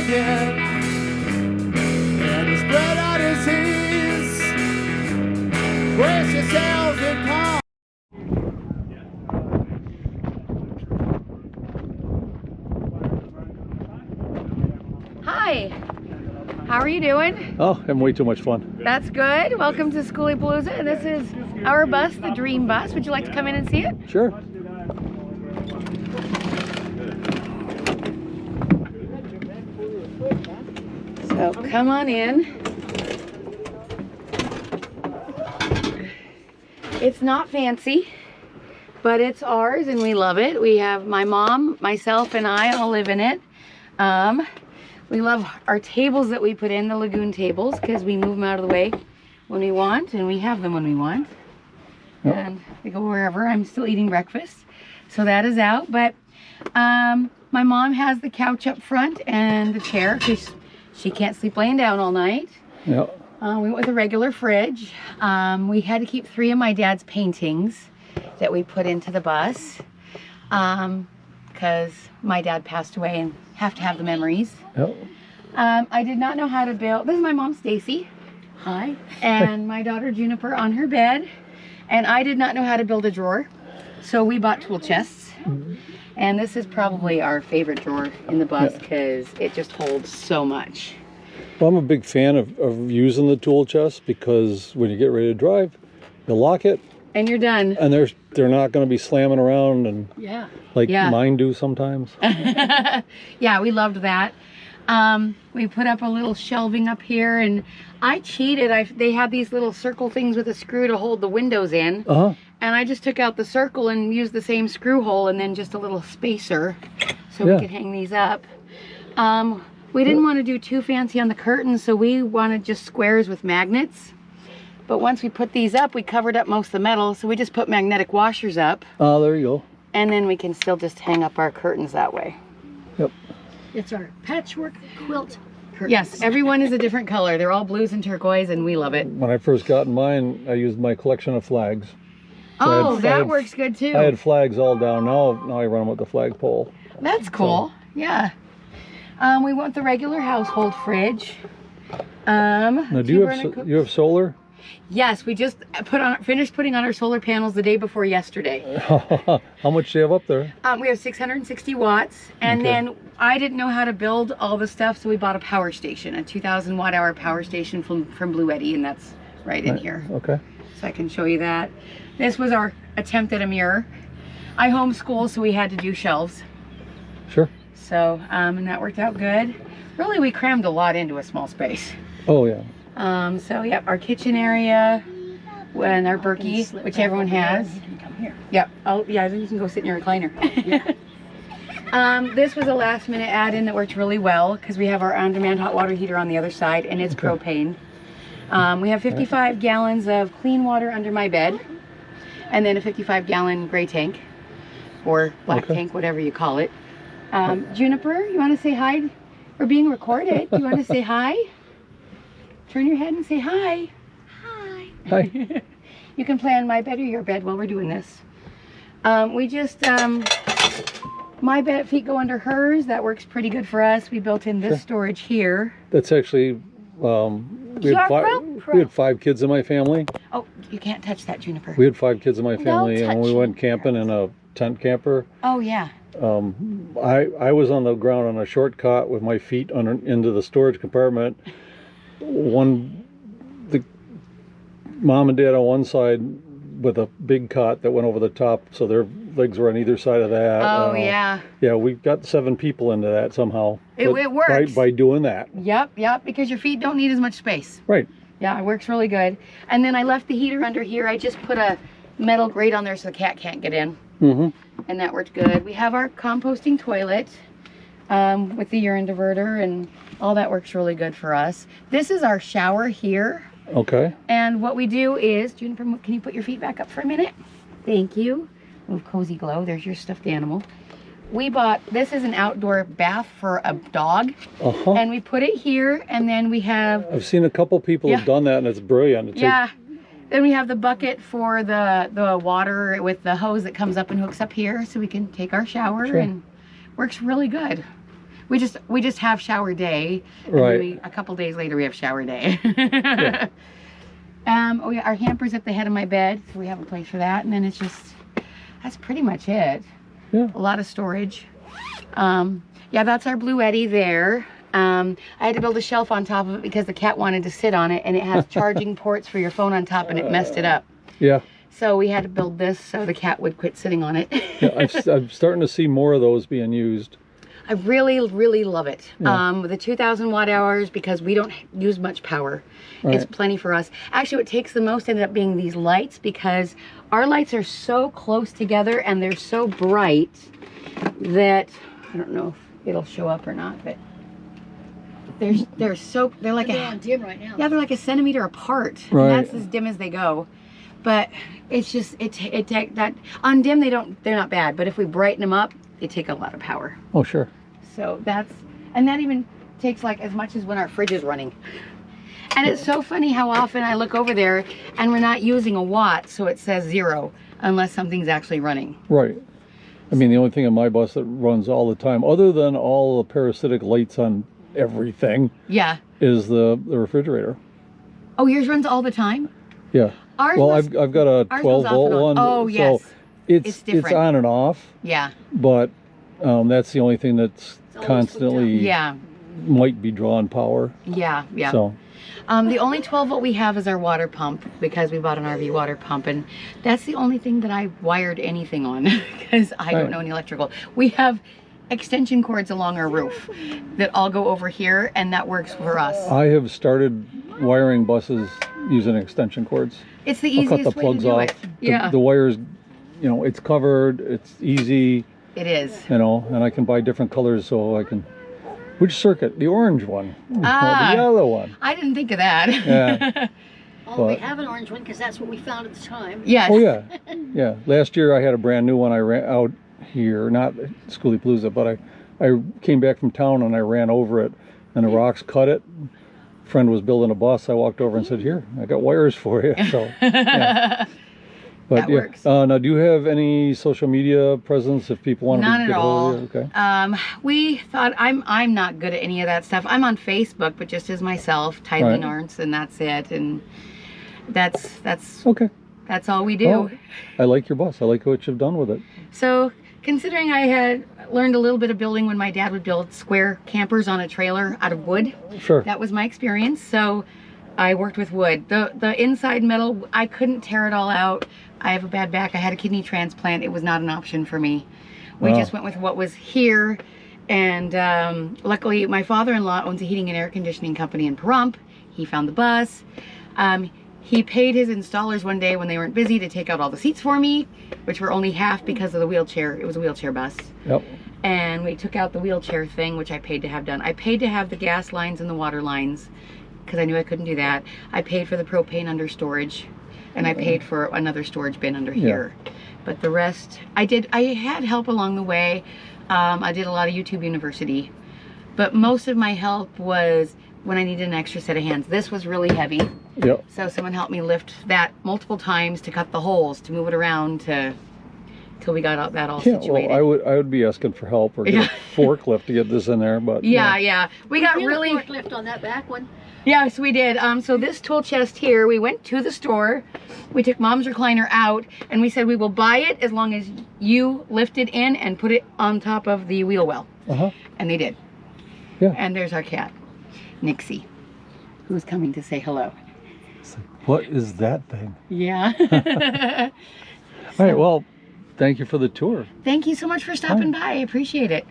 bucket and he spread out his hands. Brace yourselves and come. Hi, how are you doing? Oh, having way too much fun. That's good. Welcome to Skoolie Palooza, and this is our bus, the Dream Bus. Would you like to come in and see it? Sure. So come on in. It's not fancy, but it's ours and we love it. We have my mom, myself, and I all live in it. We love our tables that we put in, the lagoon tables, because we move them out of the way when we want, and we have them when we want. Yep. And we go wherever. I'm still eating breakfast, so that is out. But my mom has the couch up front and the chair, because she can't sleep laying down all night. Yep. We went with a regular fridge. We had to keep 3 of my dad's paintings that we put into the bus, because my dad passed away and have to have the memories. Yep. I did not know how to build. This is my mom, Stacy. Hi. And my daughter, Juniper, on her bed. And I did not know how to build a drawer. So we bought tool chests. And this is probably our favorite drawer in the bus because it just holds so much. Well, I'm a big fan of using the tool chest because when you get ready to drive, you lock it. And you're done. And they're not going to be slamming around and like mine do sometimes. Yeah, we loved that. We put up a little shelving up here, and I cheated. They had these little circle things with a screw to hold the windows in. And I just took out the circle and used the same screw hole and then just a little spacer so we could hang these up. We didn't want to do too fancy on the curtains, so we wanted just squares with magnets. But once we put these up, we covered up most of the metal, so we just put magnetic washers up. Oh, there you go. And then we can still just hang up our curtains that way. Yep. It's our patchwork quilt curtains. Yes, everyone is a different color. They're all blues and turquoise, and we love it. When I first got mine, I used my collection of flags. So that works good too. I had flags all down. Now I run them with the flagpole. That's cool. Yeah. We want the regular household fridge. Now, do you have solar? Yes, we just finished putting on our solar panels the day before yesterday. How much do you have up there? We have 660 watts, and then I didn't know how to build all the stuff, so we bought a power station, a 2,000 watt-hour power station from Blue Eddy, and that's right in here. Okay. So I can show you that. This was our attempt at a mirror. I homeschool, so we had to do shelves. Sure. So, and that worked out good. Really, we crammed a lot into a small space. Oh, yeah. So, yep, our kitchen area and our Berkey, which everyone has. You can come here. Yep. Oh, yeah, then you can go sit in your recliner. This was a last-minute add-in that worked really well because we have our on-demand hot water heater on the other side, and it's propane. We have 55 gallons of clean water under my bed, and then a 55-gallon gray tank, or black tank, whatever you call it. Juniper, you want to say hi? We're being recorded. Do you want to say hi? Turn your head and say hi. Hi. Hi. You can play on my bed or your bed while we're doing this. We just, my bed feet go under hers. That works pretty good for us. We built in this storage here. That's actually, we had 5 kids in my family. Oh, you can't touch that, Juniper. We had 5 kids in my family, and we went camping in a tent camper. Oh, yeah. I was on the ground on a short cot with my feet into the storage compartment. The mom and dad on one side with a big cot that went over the top, so their legs were on either side of that. Oh, yeah. Yeah, we got 7 people into that somehow. It works. By doing that. Yep, because your feet don't need as much space. Right. Yeah, it works really good. And then I left the heater under here. I just put a metal grate on there so the cat can't get in. And that worked good. We have our composting toilet with the urine diverter, and all that works really good for us. This is our shower here. Okay. And what we do is, Juniper, can you put your feet back up for a minute? Thank you. Little cozy glow. There's your stuffed animal. We bought, this is an outdoor bath for a dog. And we put it here, and then we have... I've seen a couple people who've done that, and it's brilliant. Then we have the bucket for the water with the hose that comes up and hooks up here, so we can take our shower, and works really good. We just have shower day. And Right. then a couple days later we have shower day. Yeah. Oh yeah, our hamper's at the head of my bed, so we have a place for that. And then it's just, that's pretty much it. Yeah. A lot of storage. Yeah, that's our Blue Eddy there. I had to build a shelf on top of it because the cat wanted to sit on it, and it has charging ports for your phone on top, and it messed it up. Yeah. So we had to build this so the cat would quit sitting on it. Yeah, I'm starting to see more of those being used. I really, really love it. Yeah. The 2,000 watt hours, because we don't use much power. Right. It's plenty for us. Actually, what takes the most ended up being these lights, because our lights are so close together and they're so bright that, I don't know if it'll show up or not, but they're like They're on dim right now. yeah, they're like a centimeter apart. Right. And that's as dim as they go. But it's just, it take that, on dim they're not bad, but if we brighten them up, they take a lot of power. Oh, sure. So and that even takes like as much as when our fridge is running. And it's so funny how often I look over there and we're not using a watt, so it says 0 unless something's actually running. Right. I mean, the only thing on my bus that runs all the time, other than all the parasitic lights on everything, Yeah. is the refrigerator. Oh, yours runs all the time? Yeah. Ours Well, must- I've got a ours 12 goes off volt and on. one. Oh, yes. So it's It's different. on and off, Yeah. but that's the only thing that's always constantly Yeah. might be drawing power. Yeah. Yeah. So The only 12 volt we have is our water pump, because we bought an RV water pump, and that's the only thing that I wired anything on because I don't Right. know any electrical. We have extension cords along our roof that all go over here, and that works for us. I have started wiring buses using extension cords. It's the I'll easiest cut the way to plugs do off. it. Yeah, The wires, it's covered, it's easy, it is. and I can buy different colors so I can. Which circuit? The orange one. Ah. Or the yellow one. I didn't think of that. Yeah. Oh, we But- have an orange one because that's what we found at the time. Yes. Oh yeah, yeah. Last year I had a brand new one. I ran out here, not Skoolie Palooza, but I came back from town and I ran over it, and the rocks cut it. Friend was building a bus. I walked over and said, "Here, I got wires for you." So, yeah. But That yeah. works. Now, do you have any social media presence if people want None to at get hold all. of you? Okay. We thought I'm not good at any of that stuff. I'm on Facebook, but just as myself, Tidling Right. Arts, and that's it. And that's Okay. that's all we do. Oh, I like your bus. I like what you've done with it. So, considering I had learned a little bit of building when my dad would build square campers on a trailer out of wood, Sure. that was my experience. So, I worked with wood. The inside metal, I couldn't tear it all out. I have a bad back. I had a kidney transplant. It was not an option for me. We Wow. just went with what was here. And luckily, my father-in-law owns a heating and air conditioning company in Pahrump. He found the bus. He paid his installers one day when they weren't busy to take out all the seats for me, which were only half because of the wheelchair. It was a wheelchair bus. Yep. And we took out the wheelchair thing, which I paid to have done. I paid to have the gas lines and the water lines because I knew I couldn't do that. I paid for the propane under storage, and I paid for another storage bin under here. But the rest, I had help along the way. I did a lot of YouTube University, but most of my help was when I needed an extra set of hands. This was really heavy. Yep. So someone helped me lift that multiple times to cut the holes, to move it around, till we got that all Yeah. situated. Well, I would be asking for help or get Yeah. a forklift to get this in there, but yeah. We got Did a really. forklift on that back one. Yes, we did. So this tool chest here, we went to the store, we took Mom's recliner out, and we said we will buy it as long as you lift it in and put it on top of the wheel well. Uh-huh. And they did. Yeah. And there's our cat, Nixie, who's coming to say hello. It's like, what is that thing? Yeah. All right. Well, thank you for the tour. Thank you so much for stopping by. I appreciate it.